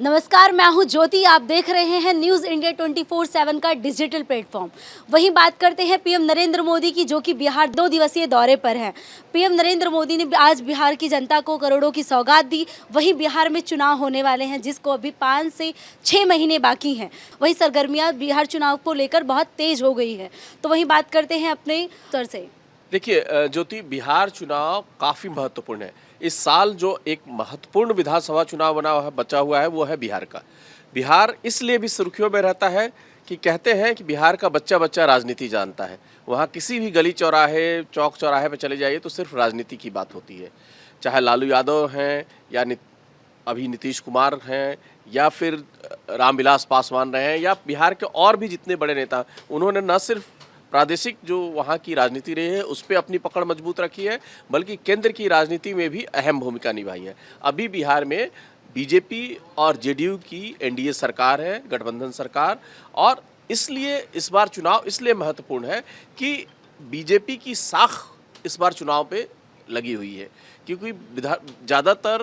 नमस्कार, मैं हूं ज्योति। आप देख रहे हैं न्यूज़ इंडिया 24/7 का डिजिटल प्लेटफॉर्म। वहीं बात करते हैं पीएम नरेंद्र मोदी की, जो कि बिहार 2 दिवसीय दौरे पर हैं। पीएम नरेंद्र मोदी ने आज बिहार की जनता को करोड़ों की सौगात दी। वहीं बिहार में चुनाव होने वाले हैं, जिसको अभी 5 से 6 महीने बाकी हैं। वहीं सरगर्मियाँ बिहार चुनाव को लेकर बहुत तेज हो गई है। तो वहीं बात करते हैं अपने सर से। देखिए ज्योति, बिहार चुनाव काफ़ी महत्वपूर्ण है। इस साल जो एक महत्वपूर्ण विधानसभा चुनाव बचा हुआ है वो है बिहार का। बिहार इसलिए भी सुर्खियों में रहता है कि कहते हैं कि बिहार का बच्चा बच्चा राजनीति जानता है। वहाँ किसी भी गली चौराहे, चौक चौराहे पर चले जाइए तो सिर्फ राजनीति की बात होती है। चाहे लालू यादव हैं या अभी नीतीश कुमार हैं या फिर रामविलास पासवान रहे हैं या बिहार के और भी जितने बड़े नेता, उन्होंने न सिर्फ प्रादेशिक जो वहाँ की राजनीति रही है उस पर अपनी पकड़ मजबूत रखी है, बल्कि केंद्र की राजनीति में भी अहम भूमिका निभाई है। अभी बिहार में बीजेपी और जेडीयू की एनडीए सरकार है, गठबंधन सरकार, और इसलिए इस बार चुनाव इसलिए महत्वपूर्ण है कि बीजेपी की साख इस बार चुनाव पे लगी हुई है, क्योंकि ज़्यादातर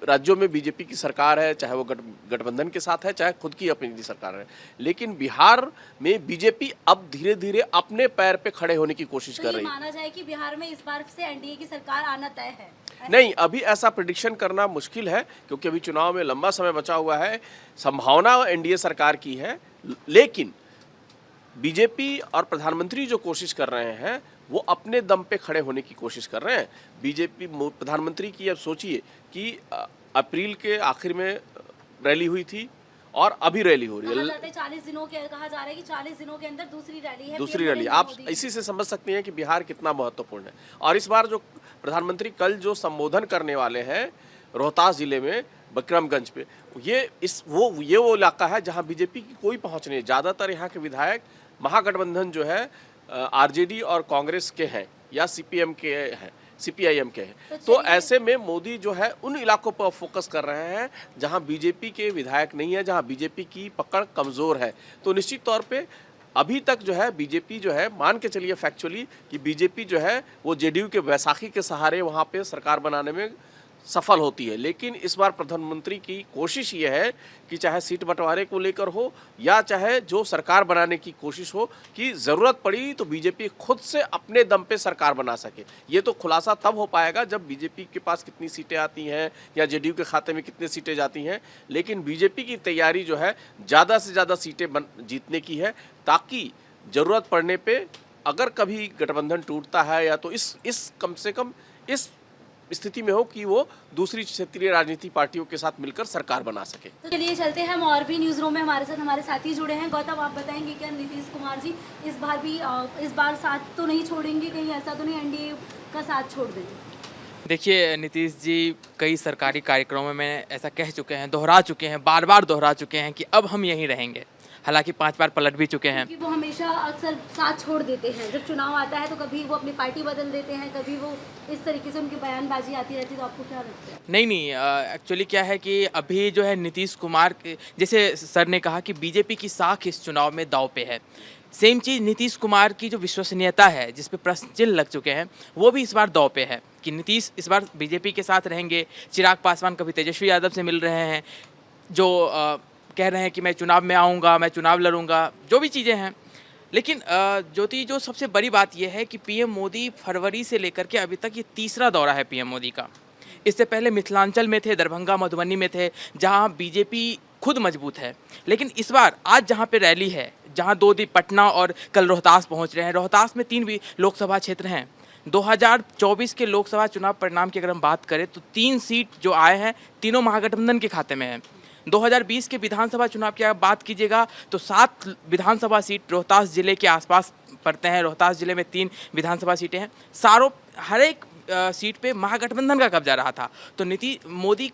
राज्यों में बीजेपी की सरकार है, चाहे वो गठबंधन के साथ है, चाहे खुद की अपनी सरकार है। लेकिन बिहार में बीजेपी अब धीरे धीरे अपने पैर पे खड़े होने की कोशिश कर रही है। माना जाए कि बिहार में इस बार से एनडीए की सरकार आना तय है? नहीं, अभी ऐसा प्रेडिक्शन करना मुश्किल है, क्योंकि अभी चुनाव में लंबा समय बचा हुआ है। संभावना एनडीए सरकार की है, लेकिन बीजेपी और प्रधानमंत्री जो कोशिश कर रहे हैं वो अपने दम पे खड़े होने की कोशिश कर रहे हैं। बीजेपी प्रधानमंत्री की, अब सोचिए कि अप्रैल के आखिर में रैली हुई थी और अभी रैली हो रही है। 40 दिनों के कहा जा रहा है कि 40 दिनों के अंदर दूसरी रैली है। दूसरी रैली, आप इसी से समझ सकते हैं कि बिहार कितना महत्वपूर्ण है। और इस बार जो प्रधानमंत्री कल जो संबोधन करने वाले हैं रोहतास जिले में बकरमगंज पे, ये वो इलाका है जहाँ बीजेपी की कोई पहुँच नहीं है। ज़्यादातर यहाँ के विधायक महागठबंधन जो है आरजेडी और कांग्रेस के हैं या सीपीएम के हैं, सीपीआईएम के हैं। तो ऐसे में मोदी जो है उन इलाकों पर फोकस कर रहे हैं जहां बीजेपी के विधायक नहीं है, जहां बीजेपी की पकड़ कमज़ोर है। तो निश्चित तौर पे अभी तक जो है बीजेपी जो है, मान के चलिए फैक्चुअली कि बीजेपी जो है वो जेडीयू के बैसाखी के सहारे वहाँ पे सरकार बनाने में सफल होती है। लेकिन इस बार प्रधानमंत्री की कोशिश ये है कि चाहे सीट बंटवारे को लेकर हो या चाहे जो सरकार बनाने की कोशिश हो, कि ज़रूरत पड़ी तो बीजेपी खुद से अपने दम पे सरकार बना सके। ये तो खुलासा तब हो पाएगा जब बीजेपी के पास कितनी सीटें आती हैं या जेडीयू के खाते में कितनी सीटें जाती हैं। लेकिन बीजेपी की तैयारी जो है ज़्यादा से ज़्यादा सीटें जीतने की है, ताकि ज़रूरत पड़ने पर अगर कभी गठबंधन टूटता है या तो इस कम से कम इस स्थिति में हो कि वो दूसरी क्षेत्रीय राजनीतिक पार्टियों के साथ मिलकर सरकार बना सके। तो चलिए चलते हैं, हम और भी न्यूज़ रूम में हमारे साथी जुड़े हैं। गौतम, आप बताएंगे क्या नीतीश कुमार जी इस बार साथ तो नहीं छोड़ेंगे? कहीं ऐसा तो नहीं एनडीए का साथ छोड़ देंगे? देखिए, नीतीश जी कई सरकारी कार्यक्रमों में ऐसा कह चुके हैं, दोहरा चुके हैं, बार बार दोहरा चुके हैं कि अब हम यहीं रहेंगे। हालांकि 5 बार पलट भी चुके हैं। वो हमेशा अक्सर साथ छोड़ देते हैं, जब चुनाव आता है तो कभी वो अपनी पार्टी बदल देते हैं, कभी वो इस तरीके से उनकी बयानबाजी आती रहती है। तो आपको क्या लगता है? नहीं, एक्चुअली क्या है कि अभी जो है नीतीश कुमार के, जैसे सर ने कहा कि बीजेपी की साख इस चुनाव में दांव पे है, सेम चीज़ नीतीश कुमार की जो विश्वसनीयता है, जिस पे प्रश्न चिन्ह लग चुके हैं, वो भी इस बार दांव पे है कि नीतीश इस बार बीजेपी के साथ रहेंगे। चिराग पासवान कभी तेजस्वी यादव से मिल रहे हैं, जो कह रहे हैं कि मैं चुनाव में आऊँगा, मैं चुनाव लड़ूंगा, जो भी चीज़ें हैं। लेकिन ज्योति, जो सबसे बड़ी बात यह है कि पीएम मोदी फरवरी से लेकर के अभी तक ये तीसरा दौरा है पीएम मोदी का। इससे पहले मिथिलांचल में थे, दरभंगा, मधुबनी में थे, जहां बीजेपी खुद मजबूत है। लेकिन इस बार आज जहां पे रैली है, जहां 2 दिन पटना और कल रोहतास पहुंच रहे हैं। रोहतास में 3 भी लोकसभा क्षेत्र हैं। 2024 के लोकसभा चुनाव परिणाम की अगर हम बात करें तो 3 सीट जो आए हैं तीनों महागठबंधन के खाते में हैं। 2020 के विधानसभा चुनाव की अगर बात कीजिएगा तो 7 विधानसभा सीट रोहतास जिले के आसपास पड़ते हैं। रोहतास जिले में 3 विधानसभा सीटें हैं। हर एक सीट पे महागठबंधन का कब्जा रहा था। तो मोदी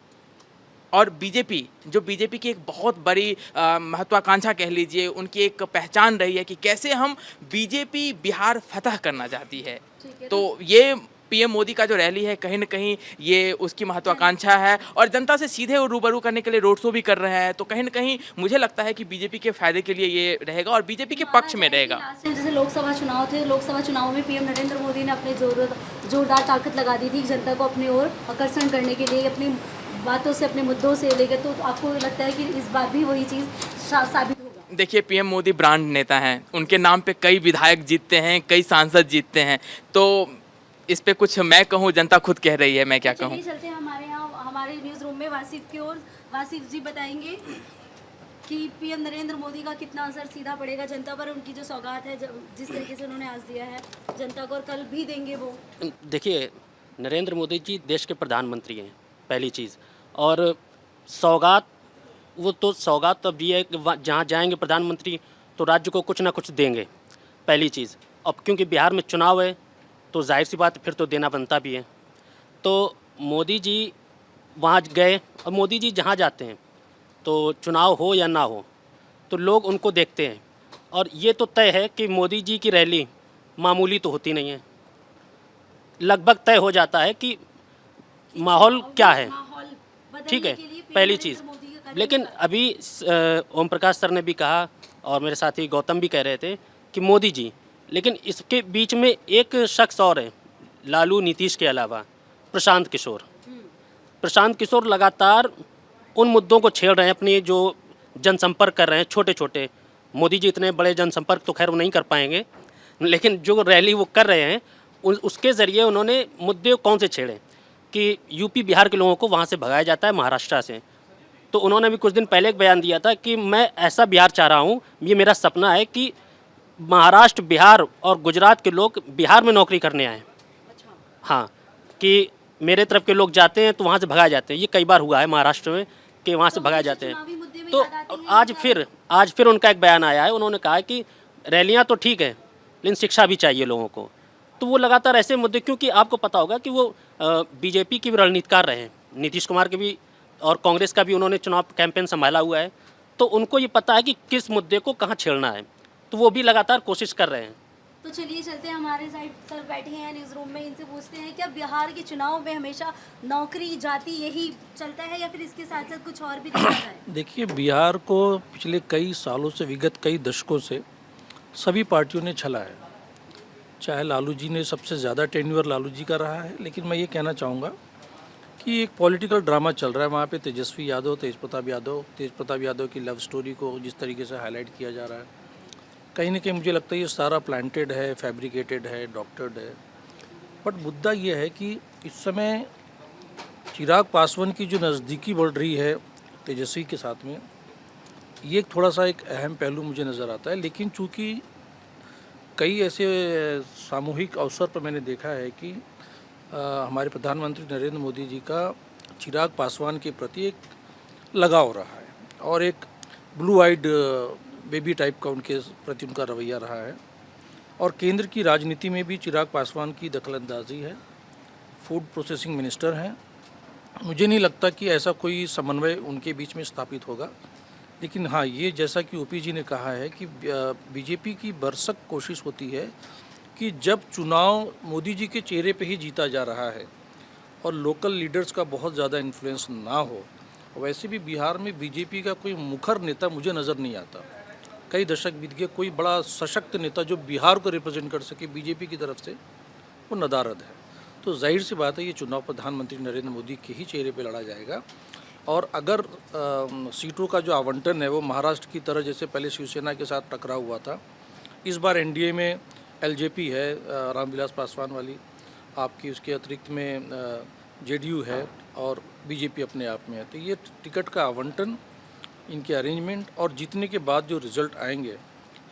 और बीजेपी, जो बीजेपी की एक बहुत बड़ी महत्वाकांक्षा कह लीजिए, उनकी एक पहचान रही है कि कैसे हम बीजेपी बिहार फतह करना चाहती है। तो ये पीएम मोदी का जो रैली है, कहीं ना कहीं ये उसकी महत्वाकांक्षा है और जनता से सीधे रूबरू करने के लिए रोड शो भी कर रहे हैं। तो कहीं ना कहीं मुझे लगता है कि बीजेपी के फायदे के लिए ये रहेगा और बीजेपी के पक्ष में रहेगा। जैसे लोकसभा चुनाव थे, लोकसभा चुनाव में पीएम नरेंद्र मोदी ने अपनी जोरदार ताकत लगा दी थी जनता को अपनी ओर आकर्षण करने के लिए, अपनी बातों से, अपने मुद्दों से लेकर, तो आपको लगता है कि इस बार भी वही चीज़ साबित होगा? देखिए, पीएम मोदी ब्रांड नेता हैं, उनके नाम पे कई विधायक जीतते हैं, कई सांसद जीतते हैं, तो इस पे कुछ मैं कहूँ, जनता खुद कह रही है, मैं क्या कहूँ। चलिए चलते हैं हमारे यहाँ, हमारे न्यूज़ रूम में वासिफ की ओर। वासिफ जी बताएंगे कि पीएम नरेंद्र मोदी का कितना असर सीधा पड़ेगा जनता पर, उनकी जो सौगात है, जिस तरीके से उन्होंने आज दिया है जनता को, और कल भी देंगे वो। देखिए, नरेंद्र मोदी जी देश के प्रधानमंत्री हैं, पहली चीज़। और सौगात, वो तो सौगात तो अब ये है कि जहाँ जाएंगे प्रधानमंत्री तो राज्य को कुछ ना कुछ देंगे, पहली चीज़। अब क्योंकि बिहार में चुनाव है तो जाहिर सी बात फिर तो देना बनता भी है। तो मोदी जी वहाँ गए, और मोदी जी जहाँ जाते हैं तो चुनाव हो या ना हो तो लोग उनको देखते हैं। और ये तो तय है कि मोदी जी की रैली मामूली तो होती नहीं है, लगभग तय हो जाता है कि माहौल क्या है। ठीक है, पहली चीज़। लेकिन अभी ओम प्रकाश सर ने भी कहा और मेरे साथी गौतम भी कह रहे थे कि मोदी जी, लेकिन इसके बीच में एक शख्स और है, लालू नीतीश के अलावा, प्रशांत किशोर। प्रशांत किशोर लगातार उन मुद्दों को छेड़ रहे हैं, अपनी जो जनसंपर्क कर रहे हैं छोटे छोटे। मोदी जी इतने बड़े जनसंपर्क तो खैर वो नहीं कर पाएंगे, लेकिन जो रैली वो कर रहे हैं उसके ज़रिए उन्होंने मुद्दे कौन से छेड़े कि यूपी बिहार के लोगों को वहाँ से भगाया जाता है महाराष्ट्र से। तो उन्होंने भी कुछ दिन पहले एक बयान दिया था कि मैं ऐसा बिहार चाह रहा हूँ, ये मेरा सपना है कि महाराष्ट्र, बिहार और गुजरात के लोग बिहार में नौकरी करने आएँ। हाँ, कि मेरे तरफ के लोग जाते हैं तो वहाँ से भगाए जाते हैं। ये कई बार हुआ है महाराष्ट्र में कि वहाँ से भगाए जाते हैं। तो आज फिर उनका एक बयान आया है, उन्होंने कहा है कि रैलियाँ तो ठीक है लेकिन शिक्षा भी चाहिए लोगों को। तो वो लगातार ऐसे मुद्दे, क्योंकि आपको पता होगा कि वो बीजेपी की भी रणनीतिकार रहे हैं, नीतीश कुमार के भी और कांग्रेस का भी उन्होंने चुनाव कैंपेन संभाला हुआ है। तो उनको ये पता है कि किस मुद्दे को कहाँ छेड़ना है, तो वो भी लगातार कोशिश कर रहे हैं। तो चलिए चलते हैं, हमारे साइड सर बैठे हैं न्यूज़ रूम में, इनसे पूछते हैं क्या बिहार के चुनाव में हमेशा नौकरी जाति यही चलता है या फिर इसके साथ साथ कुछ और भी देखा जाए? देखिए, बिहार को पिछले कई सालों से, विगत कई दशकों से सभी पार्टियों ने छला है। चाहे लालू जी ने सबसे ज़्यादा टेन्योर लालू जी का रहा है, लेकिन मैं ये कहना चाहूँगा कि एक पॉलिटिकल ड्रामा चल रहा है वहाँ पे। तेज प्रताप यादव की लव स्टोरी को जिस तरीके से हाईलाइट किया जा रहा है, कहीं ना कहीं मुझे लगता है ये सारा प्लांटेड है, फैब्रिकेटेड है, डॉक्टर्ड है। बट मुद्दा ये है कि इस समय चिराग पासवान की जो नज़दीकी बढ़ रही है तेजस्वी के साथ में, ये थोड़ा सा एक अहम पहलू मुझे नज़र आता है। लेकिन चूँकि कई ऐसे सामूहिक अवसर पर मैंने देखा है कि हमारे प्रधानमंत्री नरेंद्र मोदी जी का चिराग पासवान के प्रति एक लगाव रहा है और एक ब्लू आइड बेबी टाइप का उनके प्रति उनका रवैया रहा है। और केंद्र की राजनीति में भी चिराग पासवान की दखलंदाजी है, फूड प्रोसेसिंग मिनिस्टर हैं। मुझे नहीं लगता कि ऐसा कोई समन्वय उनके बीच में स्थापित होगा। लेकिन हाँ, ये जैसा कि ओपी जी ने कहा है कि बीजेपी की भरसक कोशिश होती है कि जब चुनाव मोदी जी के चेहरे पे ही जीता जा रहा है और लोकल लीडर्स का बहुत ज़्यादा इन्फ्लुएंस ना हो। वैसे भी बिहार में बीजेपी का कोई मुखर नेता मुझे नज़र नहीं आता। कई दशक बीत गए, कोई बड़ा सशक्त नेता जो बिहार को रिप्रेजेंट कर सके बीजेपी की तरफ से, वो नदारद है। तो जाहिर सी बात है ये चुनाव प्रधानमंत्री नरेंद्र मोदी के ही चेहरे पे लड़ा जाएगा। और अगर सीटों का जो आवंटन है वो महाराष्ट्र की तरह, जैसे पहले शिवसेना के साथ टकराव हुआ था, इस बार एनडीए में एलजेपी है रामविलास पासवान वाली, आपकी उसके अतिरिक्त में जेडीयू है और बीजेपी अपने आप में है। तो ये टिकट का आवंटन, इनके अरेंजमेंट और जीतने के बाद जो रिजल्ट आएंगे,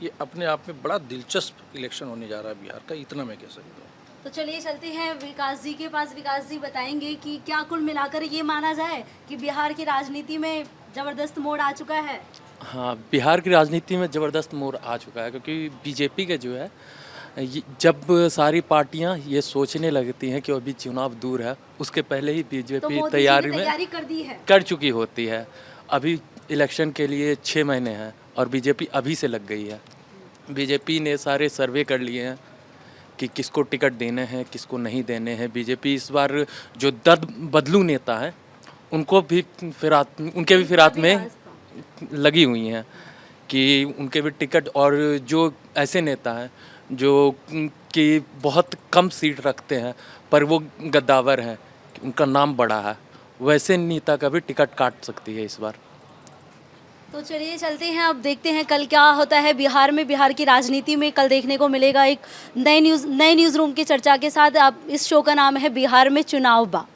ये अपने आप में बड़ा दिलचस्प इलेक्शन होने जा रहा है बिहार का, इतना मैं कह सकता हूँ। तो चलिए चलते हैं विकास जी के पास। विकास जी बताएंगे कि क्या कुल मिलाकर ये माना जाए कि बिहार की राजनीति में ज़बरदस्त मोड़ आ चुका है? हाँ, बिहार की राजनीति में ज़बरदस्त मोड़ आ चुका है, क्योंकि बीजेपी का जो है, जब सारी पार्टियां ये सोचने लगती हैं कि अभी चुनाव दूर है, उसके पहले ही बीजेपी तैयारी कर चुकी होती है। अभी इलेक्शन के लिए 6 महीने हैं और बीजेपी अभी से लग गई है। बीजेपी ने सारे सर्वे कर लिए हैं कि किसको टिकट देने हैं, किसको नहीं देने हैं। बीजेपी इस बार जो बदलू नेता हैं उनको भी उनके भी फिरात में लगी हुई हैं कि उनके भी टिकट, और जो ऐसे नेता हैं जो कि बहुत कम सीट रखते हैं पर वो गद्दावर हैं, उनका नाम बड़ा है वैसे नेता का भी टिकट काट सकती है इस बार। तो चलिए चलते हैं, अब देखते हैं कल क्या होता है बिहार में। बिहार की राजनीति में कल देखने को मिलेगा एक नए न्यूज़ रूम की चर्चा के साथ। आप इस शो का नाम है बिहार में चुनाव बा।